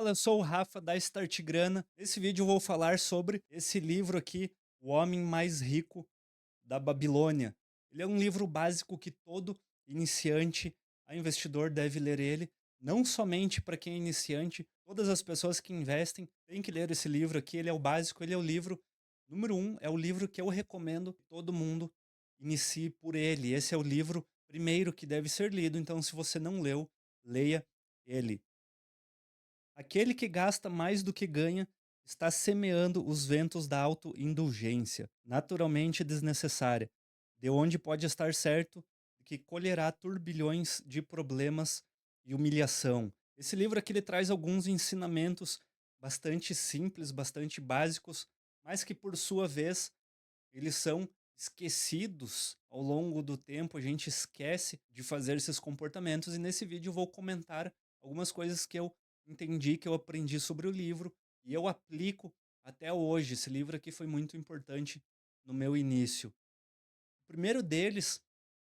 Fala, eu sou o Rafa da Start Grana. Nesse vídeo eu vou falar sobre esse livro aqui, O Homem Mais Rico da Babilônia. Ele é um livro básico que todo iniciante a investidor deve ler ele, não somente para quem é iniciante, todas as pessoas que investem têm que ler esse livro aqui, ele é o básico, ele é o livro número um, é o livro que eu recomendo que todo mundo inicie por ele. Esse é o livro primeiro que deve ser lido, então se você não leu, leia ele. Aquele que gasta mais do que ganha está semeando os ventos da autoindulgência, naturalmente desnecessária, de onde pode estar certo que colherá turbilhões de problemas e humilhação. Esse livro aqui ele traz alguns ensinamentos bastante simples, bastante básicos, mas que por sua vez eles são esquecidos ao longo do tempo, a gente esquece de fazer esses comportamentos e nesse vídeo eu vou comentar algumas coisas que eu entendi, que eu aprendi sobre o livro e eu aplico até hoje. Esse livro aqui foi muito importante no meu início. O primeiro deles,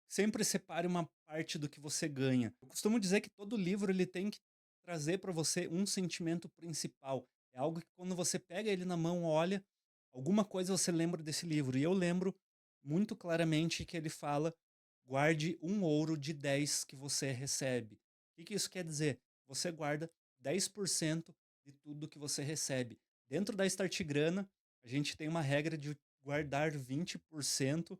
sempre separe uma parte do que você ganha. Eu costumo dizer que todo livro ele tem que trazer para você um sentimento principal. É algo que quando você pega ele na mão, olha, alguma coisa você lembra desse livro. E eu lembro muito claramente que ele fala: guarde um ouro de 10 que você recebe. O que isso quer dizer? Você guarda 10% de tudo que você recebe. Dentro da Start Grana, a gente tem uma regra de guardar 20%.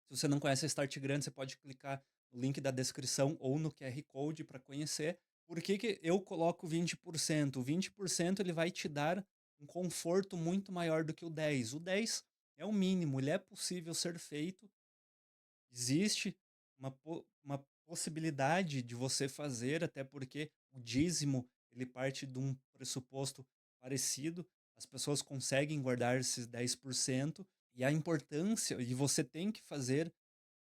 Se você não conhece a Start Grande, você pode clicar no link da descrição ou no QR Code para conhecer. Por que, que eu coloco 20%? O 20% ele vai te dar um conforto muito maior do que o 10%. O 10% é o mínimo, ele é possível ser feito. Existe uma possibilidade de você fazer, até porque o dízimo ele parte de um pressuposto parecido. As pessoas conseguem guardar esses 10%. E a importância, e você tem que fazer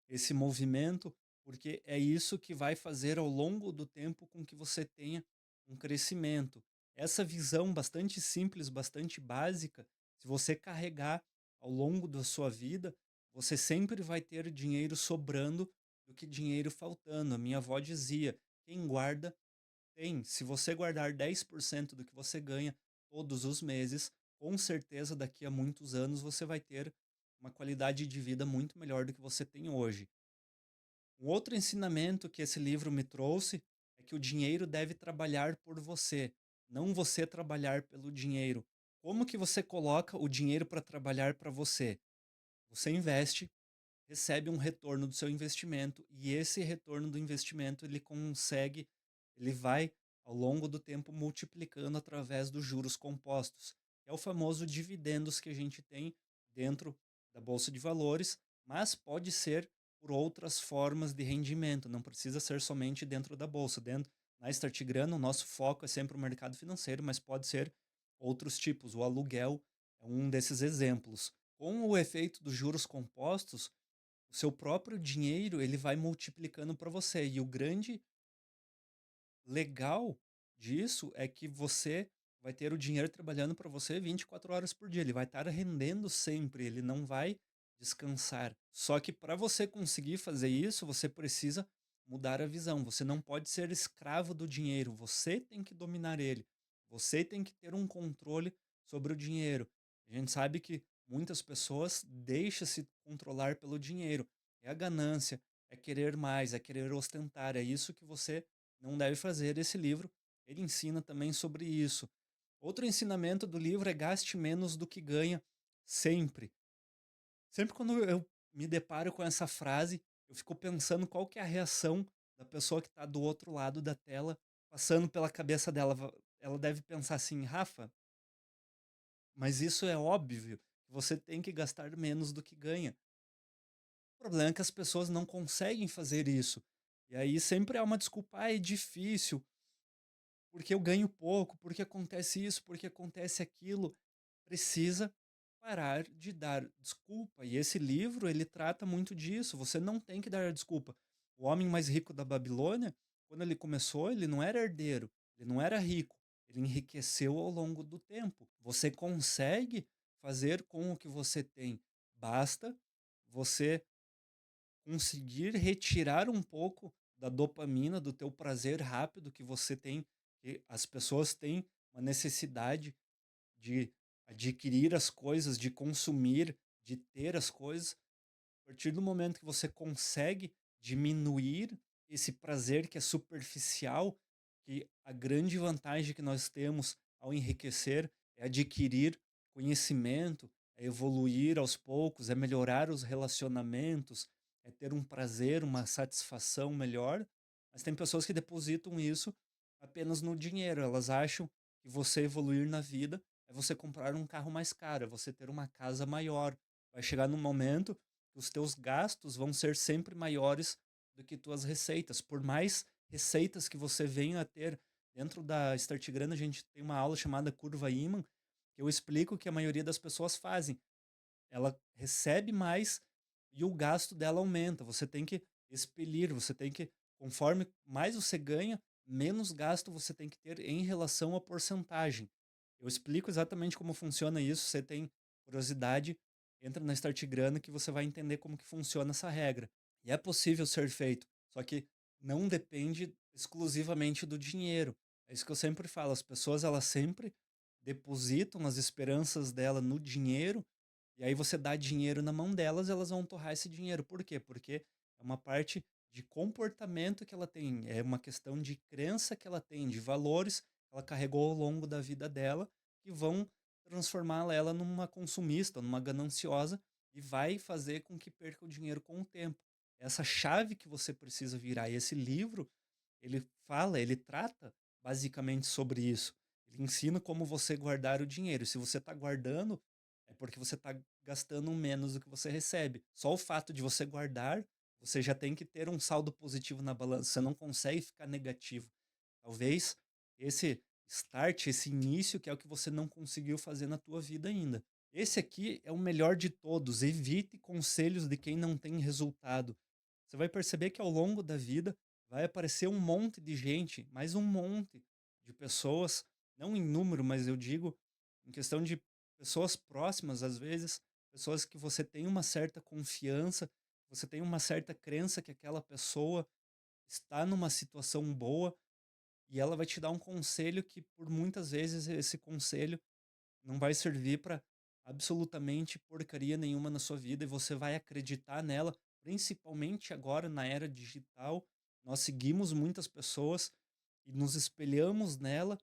esse movimento, porque é isso que vai fazer ao longo do tempo com que você tenha um crescimento. Essa visão bastante simples, bastante básica, se você carregar ao longo da sua vida, você sempre vai ter dinheiro sobrando do que dinheiro faltando. A minha avó dizia: quem guarda tem. Se você guardar 10% do que você ganha todos os meses, com certeza daqui a muitos anos você vai ter uma qualidade de vida muito melhor do que você tem hoje. Um outro ensinamento que esse livro me trouxe é que o dinheiro deve trabalhar por você, não você trabalhar pelo dinheiro. Como que você coloca o dinheiro para trabalhar para você? Você investe, recebe um retorno do seu investimento e esse retorno do investimento ele vai ao longo do tempo multiplicando através dos juros compostos. É o famoso dividendos que a gente tem dentro da bolsa de valores, mas pode ser por outras formas de rendimento, não precisa ser somente dentro da bolsa. Dentro na Startgrana, o nosso foco é sempre o mercado financeiro, mas pode ser outros tipos. O aluguel é um desses exemplos. Com o efeito dos juros compostos, o seu próprio dinheiro, ele vai multiplicando para você. E o grande legal disso é que você vai ter o dinheiro trabalhando para você 24 horas por dia. Ele vai estar rendendo sempre, ele não vai descansar. Só que para você conseguir fazer isso, você precisa mudar a visão. Você não pode ser escravo do dinheiro, você tem que dominar ele. Você tem que ter um controle sobre o dinheiro. A gente sabe que muitas pessoas deixam-se controlar pelo dinheiro. É a ganância, é querer mais, é querer ostentar. É isso que você não deve fazer. Esse livro, ele ensina também sobre isso. Outro ensinamento do livro é gaste menos do que ganha sempre. Sempre quando eu me deparo com essa frase, eu fico pensando qual que é a reação da pessoa que está do outro lado da tela, passando pela cabeça dela. Ela deve pensar assim: Rafa, mas isso é óbvio, que você tem que gastar menos do que ganha. O problema é que as pessoas não conseguem fazer isso. E aí sempre há uma desculpa: é difícil, porque eu ganho pouco, porque acontece isso, porque acontece aquilo. Precisa parar de dar desculpa. E esse livro, ele trata muito disso. Você não tem que dar desculpa. O homem mais rico da Babilônia, quando ele começou, ele não era herdeiro, ele não era rico, ele enriqueceu ao longo do tempo. Você consegue fazer com o que você tem. Basta você conseguir retirar um pouco da dopamina, do teu prazer rápido que você tem, que as pessoas têm uma necessidade de adquirir as coisas, de consumir, de ter as coisas. A partir do momento que você consegue diminuir esse prazer que é superficial, que a grande vantagem que nós temos ao enriquecer é adquirir conhecimento, é evoluir aos poucos, é melhorar os relacionamentos, é ter um prazer, uma satisfação melhor. Mas tem pessoas que depositam isso apenas no dinheiro. Elas acham que você evoluir na vida é você comprar um carro mais caro, é você ter uma casa maior. Vai chegar num momento que os teus gastos vão ser sempre maiores do que tuas receitas. Por mais receitas que você venha a ter dentro da Start Grana, a gente tem uma aula chamada Curva Iman, que eu explico que a maioria das pessoas fazem. Ela recebe mais e o gasto dela aumenta. Você tem que expelir, você tem que, conforme mais você ganha, menos gasto você tem que ter em relação à porcentagem. Eu explico exatamente como funciona isso. Você tem curiosidade, entra na Start Grana que você vai entender como que funciona essa regra. E é possível ser feito, só que não depende exclusivamente do dinheiro. É isso que eu sempre falo, as pessoas elas sempre depositam as esperanças dela no dinheiro e aí você dá dinheiro na mão delas, elas vão torrar esse dinheiro. Por quê? Porque é uma parte de comportamento que ela tem, é uma questão de crença que ela tem, de valores que ela carregou ao longo da vida dela, que vão transformar ela numa consumista, numa gananciosa, e vai fazer com que perca o dinheiro com o tempo. Essa chave que você precisa virar. E esse livro, ele fala, ele trata basicamente sobre isso. Ele ensina como você guardar o dinheiro. Se você está guardando, é porque você está gastando menos do que você recebe. Só o fato de você guardar, você já tem que ter um saldo positivo na balança. Você não consegue ficar negativo. Talvez esse start, esse início, que é o que você não conseguiu fazer na tua vida ainda. Esse aqui é o melhor de todos. Evite conselhos de quem não tem resultado. Você vai perceber que ao longo da vida vai aparecer um monte de gente, mais um monte de pessoas, não em número, mas eu digo em questão de pessoas próximas, às vezes, pessoas que você tem uma certa confiança, você tem uma certa crença que aquela pessoa está numa situação boa e ela vai te dar um conselho que, por muitas vezes, esse conselho não vai servir para absolutamente porcaria nenhuma na sua vida e você vai acreditar nela, principalmente agora na era digital. Nós seguimos muitas pessoas e nos espelhamos nela,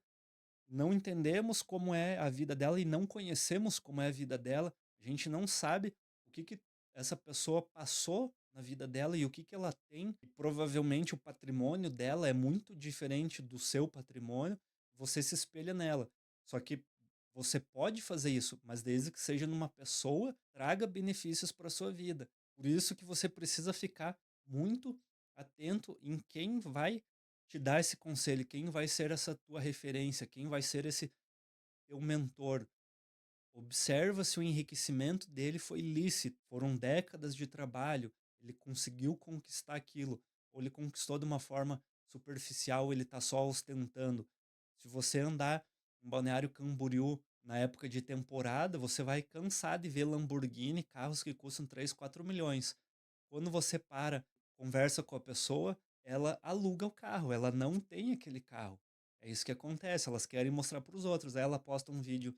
não entendemos como é a vida dela e não conhecemos como é a vida dela. A gente não sabe o que que essa pessoa passou na vida dela e o que que ela tem. E provavelmente o patrimônio dela é muito diferente do seu patrimônio. Você se espelha nela. Só que você pode fazer isso, mas desde que seja numa pessoa, que traga benefícios para sua vida. Por isso que você precisa ficar muito atento em quem vai te dar esse conselho, quem vai ser essa tua referência, quem vai ser esse teu mentor. Observa se o enriquecimento dele foi lícito, foram décadas de trabalho, ele conseguiu conquistar aquilo, ou ele conquistou de uma forma superficial, ele está só ostentando. Se você andar em Balneário Camboriú na época de temporada, você vai cansar de ver Lamborghini, carros que custam 3, 4 milhões. Quando você para, conversa com a pessoa, ela aluga o carro, ela não tem aquele carro. É isso que acontece, elas querem mostrar para os outros. Aí ela posta um vídeo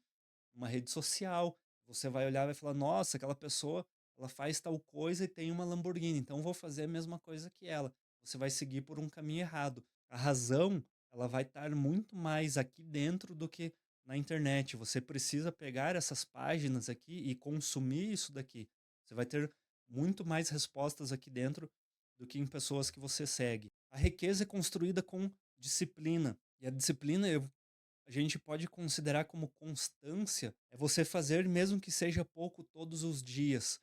numa rede social, você vai olhar e vai falar: "Nossa, aquela pessoa, ela faz tal coisa e tem uma Lamborghini, então vou fazer a mesma coisa que ela". Você vai seguir por um caminho errado. A razão, ela vai estar muito mais aqui dentro do que na internet. Você precisa pegar essas páginas aqui e consumir isso daqui. Você vai ter muito mais respostas aqui dentro do que em pessoas que você segue. A riqueza é construída com disciplina. E a disciplina, a gente pode considerar como constância, é você fazer mesmo que seja pouco todos os dias.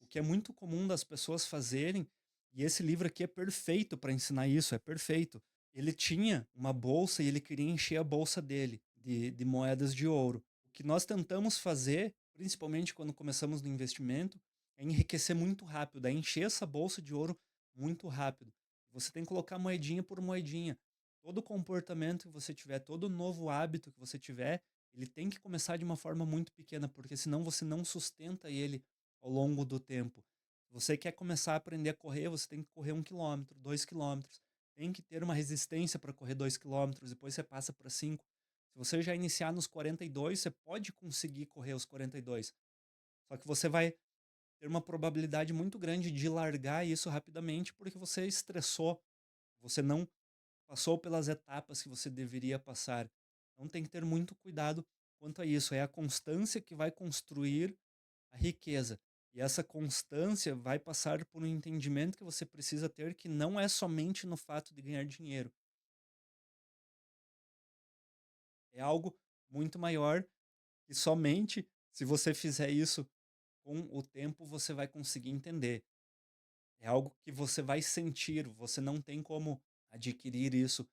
O que é muito comum das pessoas fazerem, e esse livro aqui é perfeito para ensinar isso, é perfeito. Ele tinha uma bolsa e ele queria encher a bolsa dele de moedas de ouro. O que nós tentamos fazer, principalmente quando começamos no investimento, é enriquecer muito rápido, é encher essa bolsa de ouro muito rápido. Você tem que colocar moedinha por moedinha. Todo comportamento que você tiver, todo novo hábito que você tiver, ele tem que começar de uma forma muito pequena, porque senão você não sustenta ele ao longo do tempo. Se você quer começar a aprender a correr, você tem que correr 1 quilômetro, 2 quilômetros. tem que ter uma resistência para correr 2 quilômetros, depois você passa para 5. Se você já iniciar nos 42, você pode conseguir correr os 42. Só que você vai ter uma probabilidade muito grande de largar isso rapidamente, porque você estressou, você não passou pelas etapas que você deveria passar. Então tem que ter muito cuidado quanto a isso. É a constância que vai construir a riqueza. E essa constância vai passar por um entendimento que você precisa ter, que não é somente no fato de ganhar dinheiro. É algo muito maior, e somente se você fizer isso com o tempo você vai conseguir entender. É algo que você vai sentir, você não tem como adquirir isso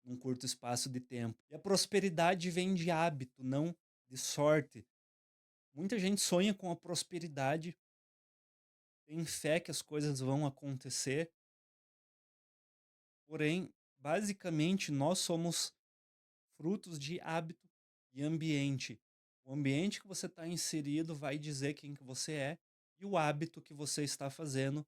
num curto espaço de tempo. E a prosperidade vem de hábito, não de sorte. Muita gente sonha com a prosperidade, tem fé que as coisas vão acontecer, porém, basicamente, nós somos frutos de hábito e ambiente. O ambiente que você está inserido vai dizer quem que você é, e o hábito que você está fazendo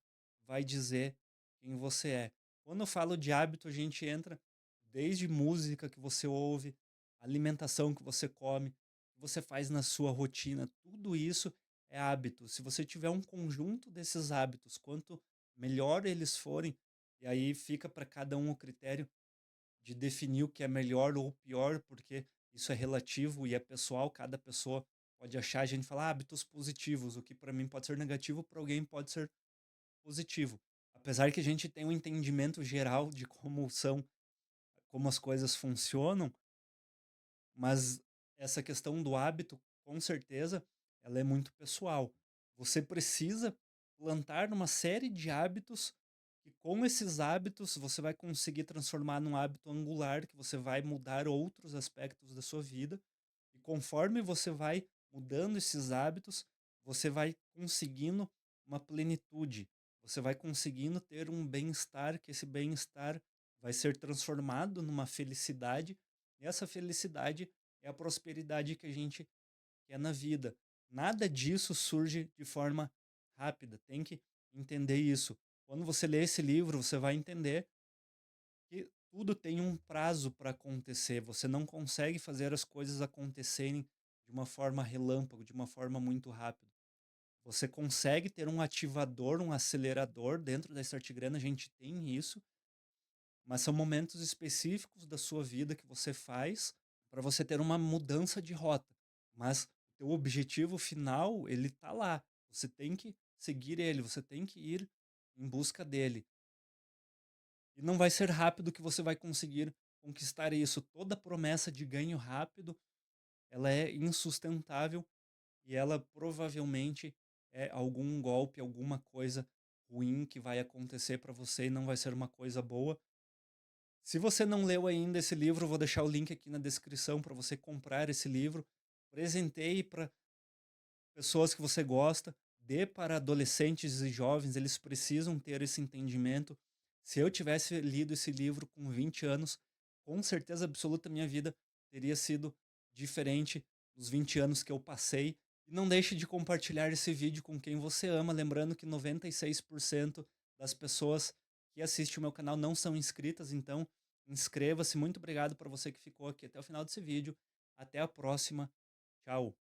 vai dizer quem você é. Quando eu falo de hábito, a gente entra desde música que você ouve, alimentação que você come, que você faz na sua rotina, tudo isso é hábito. Se você tiver um conjunto desses hábitos, quanto melhor eles forem, e aí fica para cada um o critério de definir o que é melhor ou pior, porque isso é relativo e é pessoal, cada pessoa pode achar, a gente fala hábitos positivos, o que para mim pode ser negativo, para alguém pode ser positivo. Apesar que a gente tem um entendimento geral de como são, como as coisas funcionam, mas essa questão do hábito, com certeza, ela é muito pessoal. Você precisa plantar uma série de hábitos e com esses hábitos você vai conseguir transformar num hábito angular que você vai mudar outros aspectos da sua vida. E conforme você vai mudando esses hábitos, você vai conseguindo uma plenitude. Você vai conseguindo ter um bem-estar, que esse bem-estar vai ser transformado numa felicidade. E essa felicidade é a prosperidade que a gente quer na vida. Nada disso surge de forma rápida. Tem que entender isso. Quando você lê esse livro, você vai entender que tudo tem um prazo para acontecer. Você não consegue fazer as coisas acontecerem de uma forma relâmpago, de uma forma muito rápida. Você consegue ter um ativador, um acelerador dentro da Startgrana, a gente tem isso, mas são momentos específicos da sua vida que você faz para você ter uma mudança de rota. Mas o teu objetivo final, ele tá lá. Você tem que seguir ele, você tem que ir em busca dele. E não vai ser rápido que você vai conseguir conquistar isso. Toda promessa de ganho rápido, ela é insustentável e ela provavelmente é algum golpe, alguma coisa ruim que vai acontecer para você e não vai ser uma coisa boa. Se você não leu ainda esse livro, eu vou deixar o link aqui na descrição para você comprar esse livro. Presenteie para pessoas que você gosta, dê para adolescentes e jovens, eles precisam ter esse entendimento. Se eu tivesse lido esse livro com 20 anos, com certeza absoluta minha vida teria sido diferente dos 20 anos que eu passei. E não deixe de compartilhar esse vídeo com quem você ama, lembrando que 96% das pessoas que assistem o meu canal não são inscritas, então inscreva-se. Muito obrigado para você que ficou aqui até o final desse vídeo. Até a próxima. Tchau.